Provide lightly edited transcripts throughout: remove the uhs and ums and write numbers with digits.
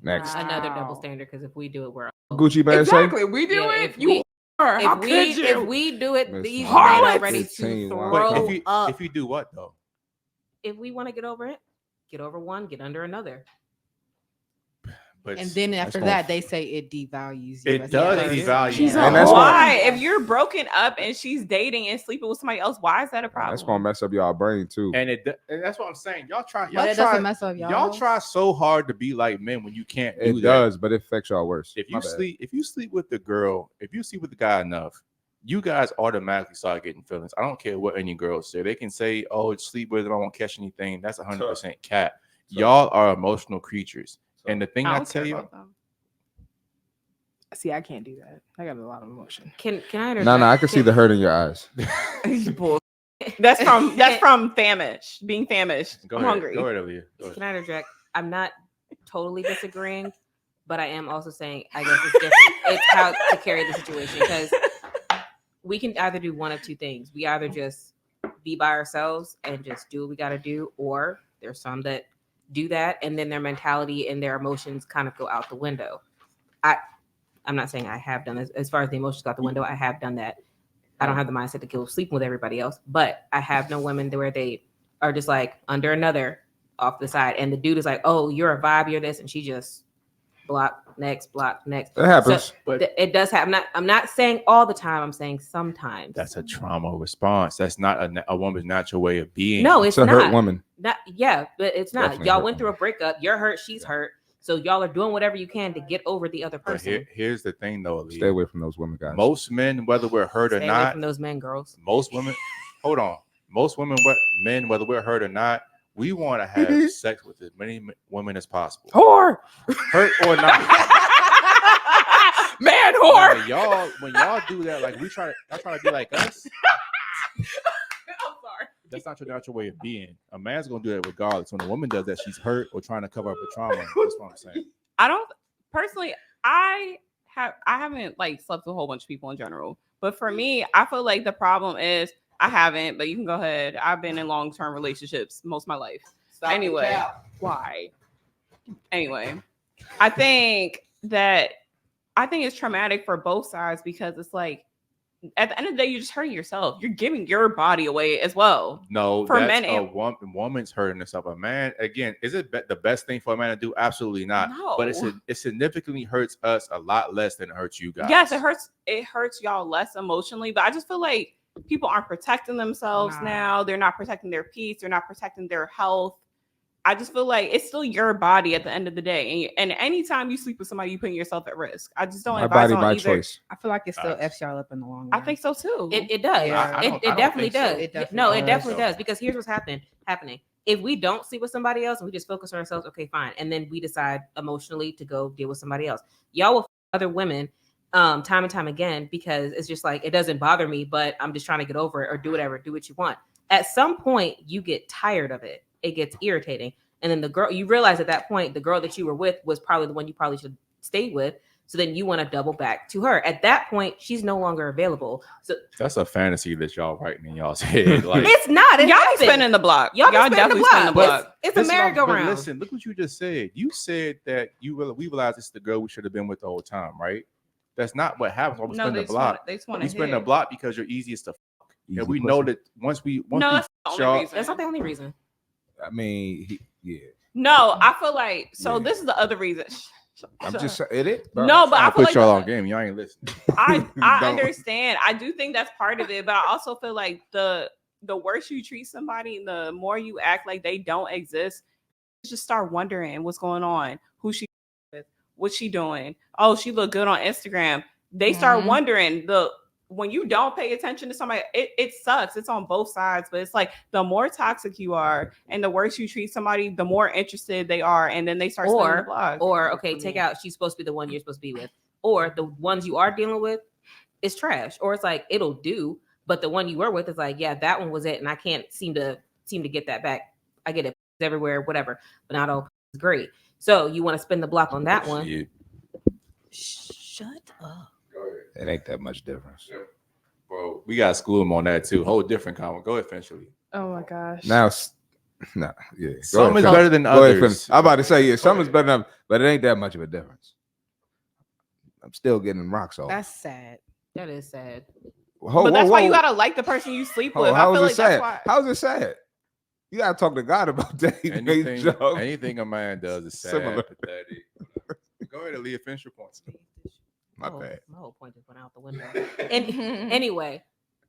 Next. Another double standard, because if we do it, we're Gucci man Exactly. We do Yeah, it. if You we- are. How if could we you? if we do it, Miss these men Harlots. are ready to 15, throw But up. if you do what though? If we want to get over it, get over one, get under another. But And then after gonna- that, they say it devalues you. it as a does person. devalue. She's you. And that's why? If you're broken up and she's dating and sleeping with somebody else, why is that a problem? That's gonna mess up y'all brain too. And and that's what I'm saying. Y'all try. But Y'all it try. doesn't mess up Y'all try so hard to be like men when you can't do It that. does, but it affects y'all worse. If My you bad. if you sleep with the girl, if you sleep with the guy enough, you guys automatically start getting feelings. I don't care what any girls say. They can say, "Oh, sleep with him, I won't catch anything." That's 100% cap. Y'all are emotional creatures, and the thing I don't tell care you, about them. See, I can't do that. I got a lot of emotion. Can I interject? No, I can see the hurt in your eyes. Bull. That's from famished, being famished. go I'm ahead, hungry. Go ahead, Aaliyah. Go ahead. Can I interject? I'm not totally disagreeing, but I am also saying I guess it's just it's how to carry the situation, because we can either do one of two things. We either just be by ourselves and just do what we got to do, or there's some that do that and then their mentality and their emotions kind of go out the window. I'm not saying I have done this. As far as the emotions go out the window, I have done that. I don't have the mindset to go sleeping with everybody else, but I have known women where they are just like under another off the side, and the dude is like, "Oh, you're a vibe, you're this," and she just block next. It happens. So, But it does happen. I'm not saying all the time. I'm saying sometimes. that's a trauma response. That's not a woman's natural way of being. No, It's it's a not. hurt woman. Yeah, but it's not. Definitely Y'all hurt went through a breakup. You're hurt. She's hurt. So y'all are doing whatever you can to get over the other But person. here's the thing, though, Aaliyah. Stay away from those women, guys. Most men, whether we're hurt Stay or away not, from those men, girls. most women, hold on. Most men, whether we're hurt or not, we want to have sex with as many women as possible. Whore. Hurt or not. Man, whore. When y'all do that, like y'all try to be like us. I'm sorry. That's not your natural way of being. A man's gonna do that regardless. When a woman does that, she's hurt or trying to cover up a trauma. That's what I'm saying. I don't personally. I haven't like slept with a whole bunch of people in general, but for me, I feel like the problem is I haven't. But you can go ahead. I've been in long-term relationships most of my life. Anyway, why? Anyway, I think it's traumatic for both sides, because it's like at the end of the day, you're just hurting yourself. You're giving your body away as well. No, For that's men, a woman's hurting herself. A man, again, is it the best thing for a man to do? Absolutely not. No. But it significantly hurts us a lot less than it hurts you guys. Yes, it hurts. It hurts y'all less emotionally, but I just feel like people aren't protecting themselves now. They're not protecting their peace. They're not protecting their health. I just feel like it's still your body at the end of the day. And anytime you sleep with somebody, you're putting yourself at risk. I just don't My advise body, on my either. choice. I feel like it still F's y'all up in the long run. I think so too. It does. Yeah. It definitely think so. does. It definitely No, it does. definitely does. Because here's what's happening. If we don't sleep with somebody else and we just focus on ourselves, okay, fine. And then we decide emotionally to go deal with somebody else. Y'all will f- other women time and time again, because it's just like, it doesn't bother me, but I'm just trying to get over it, or do whatever, do what you want. At some point, you get tired of it. It gets irritating. And then the girl, you realize at that point, the girl that you were with was probably the one you probably should stay with. So then you want to double back to her. At that point, she's no longer available. So That's a fantasy that y'all writing in y'all's head. Like, it's not. It y'all be happens. spinning the block. Y'all be spinning definitely the spinning the block. block. It's a Listen, merry-go-round. but listen, look what you just said. You said that we realized this is the girl we should have been with the whole time, right? That's not what happens when we spin the block. They just want We spin the block because you're easiest to fuck. Easy And we pussy. know that once we No, that's the fuck only y'all, reason. That's not the only reason. I mean, yeah. No, I feel like so. Yeah. This is the other reason. I'm just it. Bro. No, but I I feel put like y'all on game. Y'all ain't listening. I Don't. understand. I do think that's part of it, but I also feel like the worse you treat somebody, the more you act like they don't exist. You just start wondering what's going on, who she with, what's she doing. Oh, she look good on Instagram. They start wondering when you don't pay attention to somebody, it sucks. It's on both sides, but it's like the more toxic you are and the worse you treat somebody, the more interested they are, and then they start spinning the block. Or okay, take out she's supposed to be the one you're supposed to be with, or the ones you are dealing with is trash, or it's like it'll do, but the one you were with is like, yeah, that one was it, and I can't seem to get that back. I get it everywhere, whatever, but not all is great. So you want to spin the block on that one. Shit. Shut up. It ain't that much difference. Bro, we gotta school him on that too. Whole different comment. Go ahead, eventually. Oh my gosh. Now, Nah, yeah. Some is better than others. I'm about to say, yeah, some is better than, but it ain't that much of a difference. I'm still getting rocks off. That's sad. That is sad. But that's why you gotta like the person you sleep with. I feel like that's why. How's it sad? You gotta talk to God about that. Anything a man does is sad. Similar. Pathetic. Go ahead, Aaliyah. Finish your points. My bad. My whole point just went out the window. And anyway,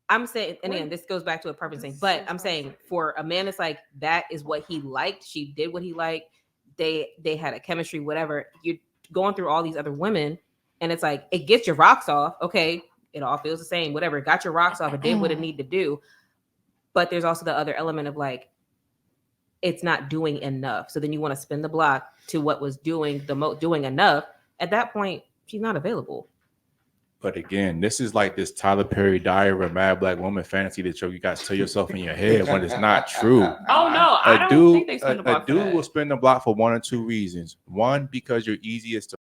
I'm saying, and again, this goes back to a purpose thing, but I'm saying for a man, it's like that is what he liked. She did what he liked. They had a chemistry, whatever. You're going through all these other women, and it's like it gets your rocks off. Okay, it all feels the same. Whatever, it got your rocks off. It did what it needed to do. But there's also the other element of like, it's not doing enough. So then you want to spin the block to what was doing doing enough. At that point, she's not available. But again, this is like this Tyler Perry Diary of a Mad Black Woman fantasy that you guys tell yourself in your head when it's not true. Oh no, I don't think they spin the block. A dude will spin the block for one or two reasons. One, because you're easiest to,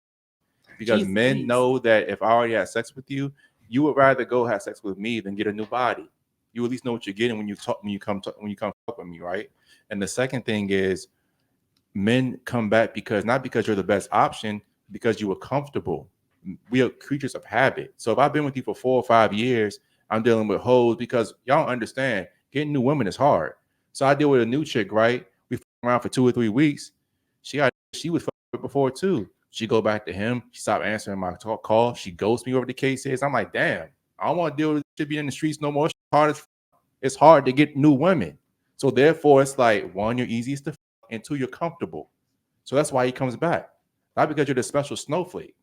because men know that if I already had sex with you, you would rather go have sex with me than get a new body. You at least know what you're getting when you come talk with me, right? And the second thing is, men come back not because you're the best option, because you were comfortable. We are creatures of habit. So if I've been with you for 4 or 5 years, I'm dealing with hoes because y'all don't understand. Getting new women is hard. So I deal with a new chick, right? We around for 2 or 3 weeks. She was with before too. She go back to him. She stopped answering my call. She ghosts me over the case is. I'm like, damn, I don't want to deal with shit being in the streets no more. It's hard to get new women. So therefore, it's like, one, you're easiest to and two, you're comfortable. So that's why he comes back. Not because you're the special snowflake.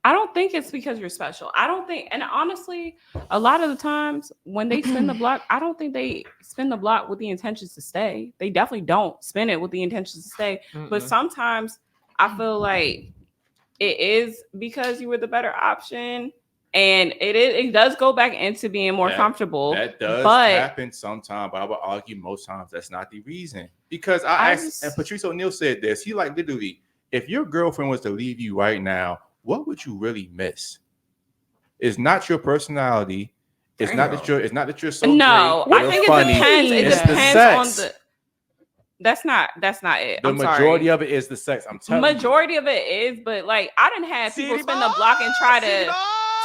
I don't think it's because you're special. I don't think, and honestly, a lot of the times when they spin the block, I don't think they spin the block with the intentions to stay. They definitely don't spin it with the intentions to stay. But sometimes I feel like it is because you were the better option. And it does go back into being more comfortable. That does happen sometimes, but I would argue most times that's not the reason. Because I asked, and Patrice O'Neal said this. He like, literally, if your girlfriend was to leave you right now, what would you really miss? It's not your personality. It's not that you're so no. great. I think funny. It depends. It it's depends on the. That's not it. The majority of it is the sex. I'm telling you. Majority of it is, but like I didn't have people spin the block and try to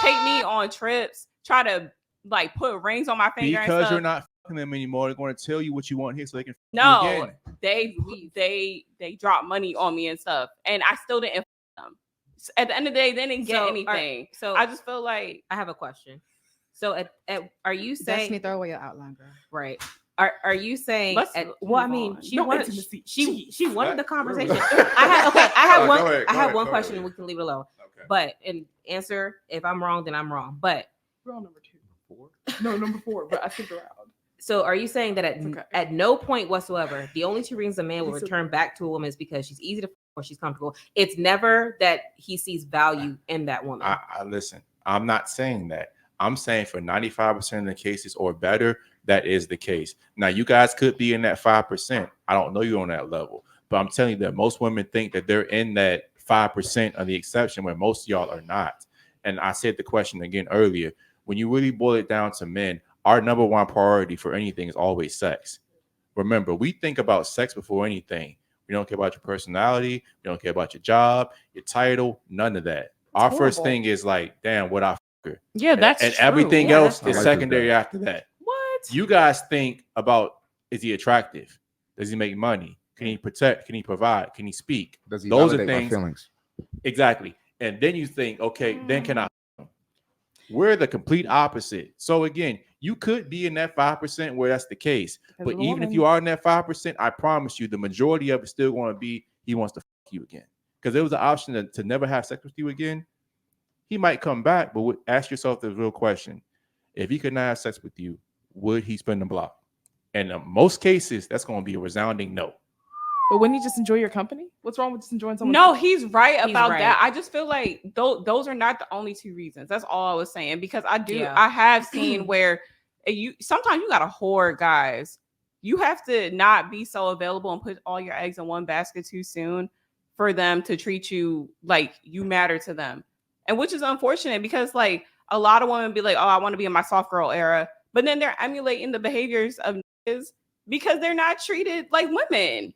take me on trips, try to like put rings on my finger. Because and stuff. You're not fucking them anymore. They're going to tell you what you want here so they can. No, they drop money on me and stuff, and I still didn't fuck them. At the end of the day, they didn't get anything. So I just feel like I have a question. So are you saying? Destiny, throw away your outline, girl. Right. Are you saying? Well, I mean, she wanted the conversation. I have one question, and we can leave it alone. Okay. But and answer if I'm wrong, then I'm wrong. But we're on number 2. No, number 4. But I think around. So are you saying that at no point whatsoever, the only two reasons a man will return back to a woman is because she's easy to or she's comfortable? It's never that he sees value in that woman. I listen. I'm not saying that. I'm saying for 95% of the cases or better, that is the case. Now, you guys could be in that 5%. I don't know you on that level, but I'm telling you that most women think that they're in that 5% of the exception where most of y'all are not. And I said the question again earlier. When you really boil it down to men, our number one priority for anything is always sex. Remember, we think about sex before anything. We don't care about your personality. We don't care about your job, your title, none of that. Our first thing is like, damn, what I fuck her. Yeah, that's and true. Everything else is secondary after that. What? You guys think about, is he attractive? Does he make money? Can he protect? Can he provide? Can he speak? Does he Those are validate things. My feelings? Exactly. And then you think, okay, then can I? We're the complete opposite. So again, you could be in that 5% where that's the case. But even if you are in that 5%, I promise you the majority of it's still going to be he wants to fuck you again. Because there was an option to never have sex with you again. He might come back, but ask yourself the real question. If he could not have sex with you, would he spin the block? And in most cases, that's going to be a resounding no. But wouldn't you just enjoy your company? What's wrong with just enjoying someone? No, he's right about that. I just feel like those are not the only two reasons. That's all I was saying. Because I have seen where sometimes you got to hoard guys. You have to not be so available and put all your eggs in one basket too soon for them to treat you like you matter to them. And which is unfortunate because like a lot of women be like, oh, I want to be in my soft girl era. But then they're emulating the behaviors of niggas because they're not treated like women.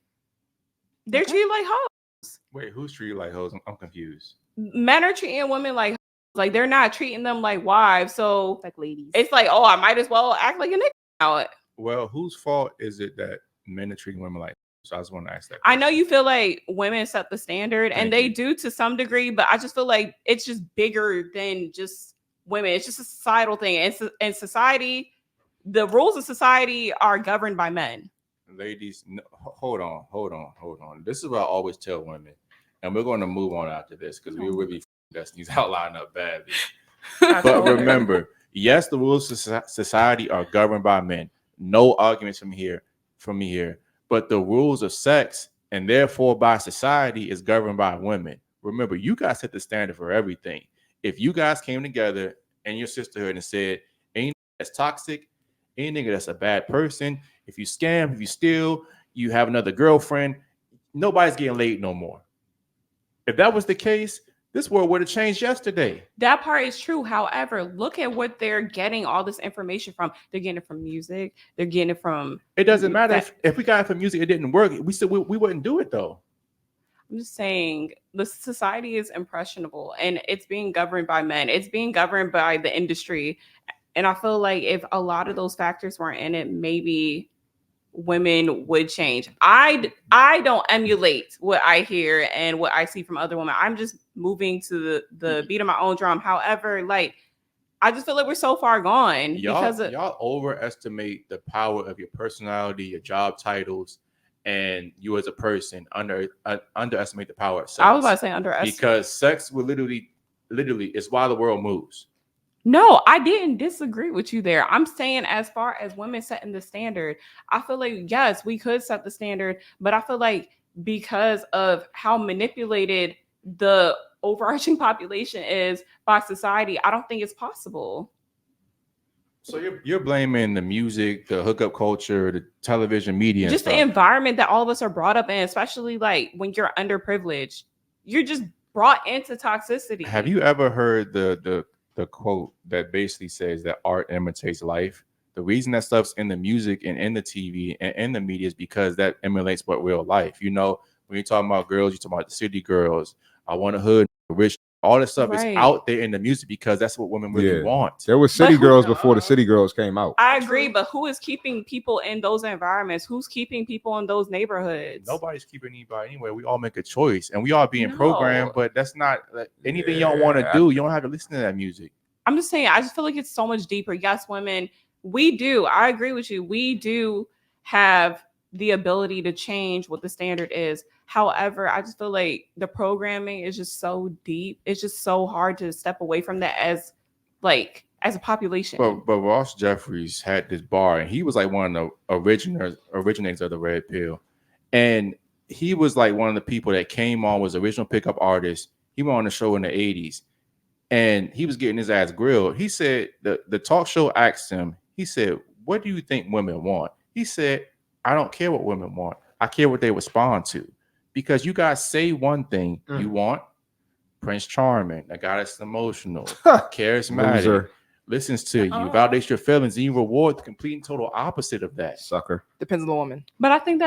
They're Okay. treated like hoes. Wait, who's treated like hoes? I'm confused. Men are treating women like hoes. Like they're not treating them like wives. So Like ladies. it's like, oh, I might as well act like a nigga now. Well, whose fault is it that men are treating women like? So I just want to ask that. I know you feel like women set the standard, and Thank they you. do to some degree, but I just feel like it's just bigger than just women. It's just a societal thing. And society, the rules of society are governed by men. Ladies, no, hold on. This is what I always tell women, and we're going to move on after this because we really Destiny's outline up badly. But remember, yes, the rules of society are governed by men. No arguments from me here. But the rules of sex and therefore by society is governed by women. Remember, you guys set the standard for everything. If you guys came together in your sisterhood and said, ain't that's toxic, ain't nigga that's a bad person, if you scam, if you steal, you have another girlfriend, nobody's getting laid no more. If that was the case, this world would have changed yesterday. That part is true. However, look at what they're getting all this information from. They're getting it from music. They're getting it from. It doesn't matter if we got it from music, it didn't work. We wouldn't do it though. I'm just saying the society is impressionable and it's being governed by men. It's being governed by the industry. And I feel like if a lot of those factors weren't in it, maybe women would change. I don't emulate what I hear and what I see from other women. I'm just moving to the beat of my own drum. However, like I just feel like we're so far gone y'all overestimate the power of your personality, your job titles, and you as a person. Underestimate the power of sex. I was about to say underestimate because sex will literally is why the world moves. No, I didn't disagree with you there. I'm saying as far as women setting the standard, I feel like, yes, we could set the standard, but I feel like because of how manipulated the overarching population is by society, I don't think it's possible. So you're blaming the music, the hookup culture, the television media, and just stuff. The environment that all of us are brought up in, especially like when you're underprivileged, you're just brought into toxicity. Have you ever heard the quote that basically says that art imitates life? The reason that stuff's in the music and in the TV and in the media is because that emulates what real life. You know, when you're talking about girls, you're talking about the city girls. I want a hood, rich. All this stuff is out there in the music because that's what women really want. There were city girls before the city girls came out. I agree, but who is keeping people in those environments? Who's keeping people in those neighborhoods? Nobody's keeping anybody anyway. We all make a choice, and we all being programmed. But that's not anything you don't want to do. You don't have to listen to that music. I'm just saying. I just feel like it's so much deeper. Yes, women, we do. I agree with you. We do have the ability to change what the standard is. However, I just feel like the programming is just so deep. It's just so hard to step away from that as a population. But Ross Jeffries had this bar, and he was like one of the originators of the Red Pill. And he was like one of the people that came on, was original pickup artist. He went on the show in the 80s, and he was getting his ass grilled. He said, the talk show asked him, he said, what do you think women want? He said, I don't care what women want. I care what they respond to. Because you guys say one thing, you want Prince Charming, a guy that's emotional, charismatic, listens to you, validates your feelings, and you reward the complete and total opposite of that. Sucker. Depends on the woman. But I think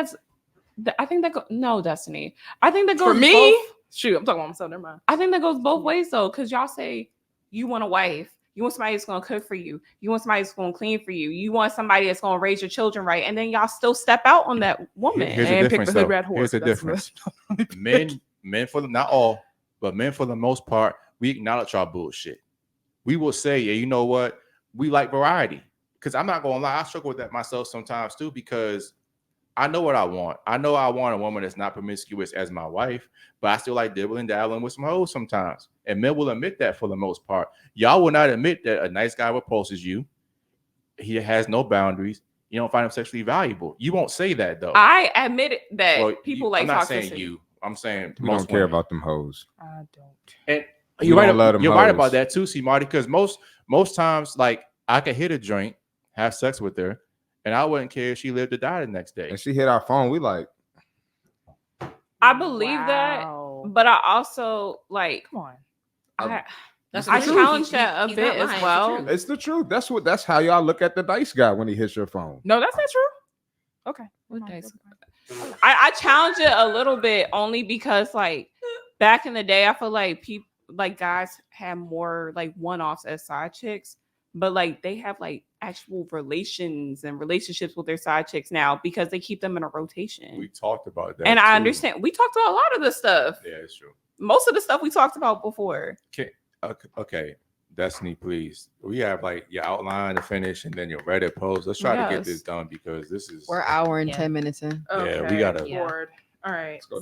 no, Destiny. I think that goes for me. Both. Shoot, I'm talking about myself. Never mind. I think that goes both ways though, because y'all say you want a wife. You want somebody that's going to cook for you. You want somebody that's going to clean for you. You want somebody that's going to raise your children right. And then y'all still step out on that woman. Here's the difference, pick the red horse. Here's the difference. Men for not all, but men for the most part, we acknowledge our bullshit. We will say, yeah, you know what? We like variety. Because I'm not going to lie, I struggle with that myself sometimes too, because I know what I want. I know I want a woman that's not promiscuous as my wife, but I still like dibbling and dabbling with some hoes sometimes. And men will admit that for the most part. Y'all will not admit that a nice guy repulses you. He has no boundaries. You don't find him sexually valuable. You won't say that though. I admit that people like I'm not toxicity. saying you. I'm saying We most don't care women. about them hoes. I don't. And We you're don't right. let You're them right hoes. about that too, see, Marty. Because most times, like I could hit a joint, have sex with her, and I wouldn't care if she lived or died the next day. And she hit our phone. We like, I believe that, but I also like. Come on. I That's I the truth. challenge He- that a he's bit not lying. as It's the well. truth. it's the truth. That's how y'all look at the nice guy when he hits your phone. No, that's not true. Okay. What No, days? that's fine. I challenge it a little bit only because like back in the day, I feel like people like guys had more like one-offs as side chicks, but like they have like actual relations and relationships with their side chicks now because they keep them in a rotation. We talked about that. And I too. understand we talked about a lot of this stuff. Yeah, it's true. Most of the stuff we talked about before. Okay. Destiny, please. We have like your outline to finish and then your Reddit post. Let's try to get Yes. this done because this is We're an hour and Yeah. 10 minutes in. Yeah, we gotta- Yeah. Bored. All right. Let's go